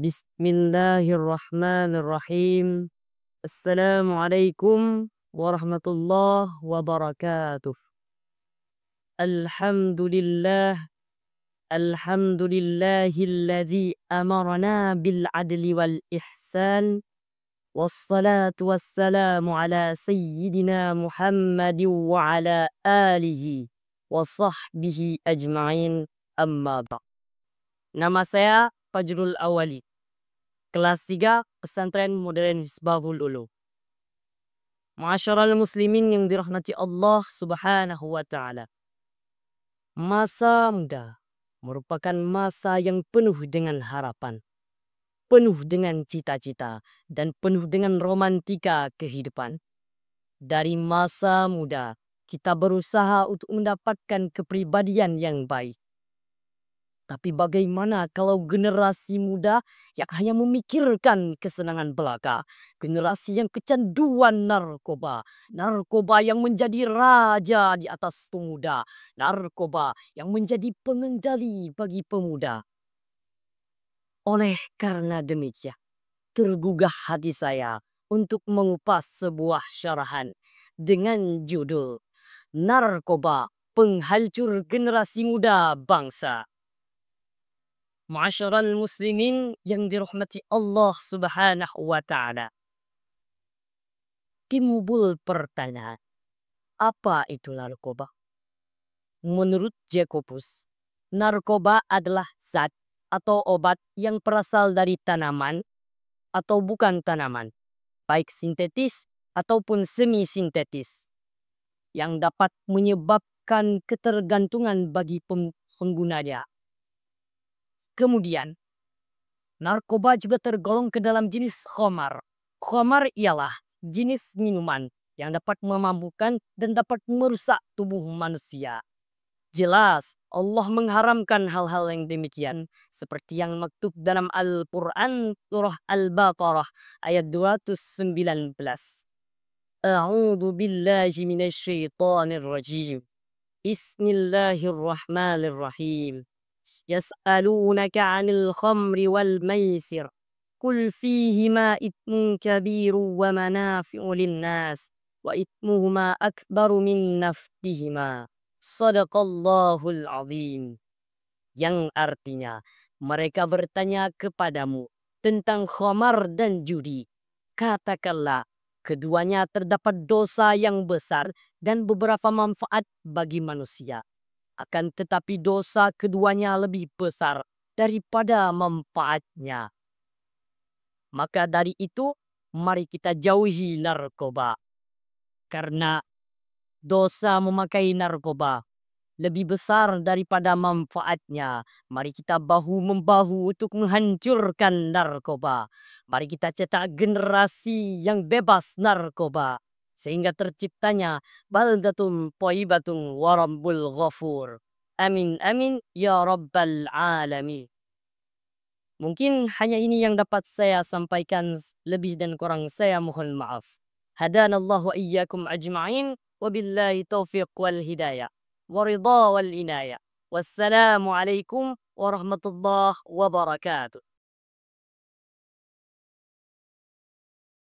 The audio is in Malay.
Bismillahirrahmanirrahim. Assalamualaikum warahmatullahi wabarakatuh. Alhamdulillah, alhamdulillahilladzi amarna bil adli wal ihsan. Wassalatu wassalamu ala sayyidina Muhammadin wa ala alihi wa sahbihi ajma'in, amma ba'. Nama saya Fajrul Awali, kelas 3 Pesantren Modern Misbahul Ulum. Ma'asyiral muslimin yang dirahmati Allah Subhanahu wa taala. Masa muda merupakan masa yang penuh dengan harapan, penuh dengan cita-cita, dan penuh dengan romantika kehidupan. Dari masa muda kita berusaha untuk mendapatkan kepribadian yang baik. Tapi bagaimana kalau generasi muda yang hanya memikirkan kesenangan belaka? Generasi yang kecanduan narkoba. Narkoba yang menjadi raja di atas pemuda. Narkoba yang menjadi pengendali bagi pemuda. Oleh karena demikian, tergugah hati saya untuk mengupas sebuah syarahan dengan judul Narkoba Penghancur Generasi Muda Bangsa. Ma'asyiral muslimin yang dirahmati Allah Subhanahu wa taala. Timbul pertanyaan, apa itu narkoba? Menurut Jacobus, narkoba adalah zat atau obat yang berasal dari tanaman atau bukan tanaman, baik sintetis ataupun semi sintetis, yang dapat menyebabkan ketergantungan bagi penggunanya. Kemudian, narkoba juga tergolong ke dalam jenis khamar. Khamar ialah jenis minuman yang dapat memabukkan dan dapat merusak tubuh manusia. Jelas Allah mengharamkan hal-hal yang demikian, seperti yang maktub dalam Al-Quran surah Al-Baqarah ayat 219. A'udzu billahi minasyaitonir rajim. Bismillahirrahmanirrahim. يسألونك عن الخمر والميسر قل فيهما إثم كبير ومنافع للناس وإثمهما أكبر من نفعهما صدق الله العظيم. Yang artinya, mereka bertanya kepadamu tentang khamar dan judi. Katakanlah, keduanya terdapat dosa yang besar dan beberapa manfaat bagi manusia. Akan tetapi dosa keduanya lebih besar daripada manfaatnya. Maka dari itu, mari kita jauhi narkoba. Karena dosa memakai narkoba lebih besar daripada manfaatnya. Mari kita bahu-membahu untuk menghancurkan narkoba. Mari kita cetak generasi yang bebas narkoba, sehingga terciptanya baldatun thayyibatun wa rabbul ghafur. Amin amin ya rabbal alamin. Mungkin hanya ini yang dapat saya sampaikan, lebih dan kurang saya mohon maaf. Hadanallahu wa iyyakum ajma'in, wabillahi taufiq wal hidayah, waridha wal inayah. Wassalamualaikum warahmatullahi wabarakatuh.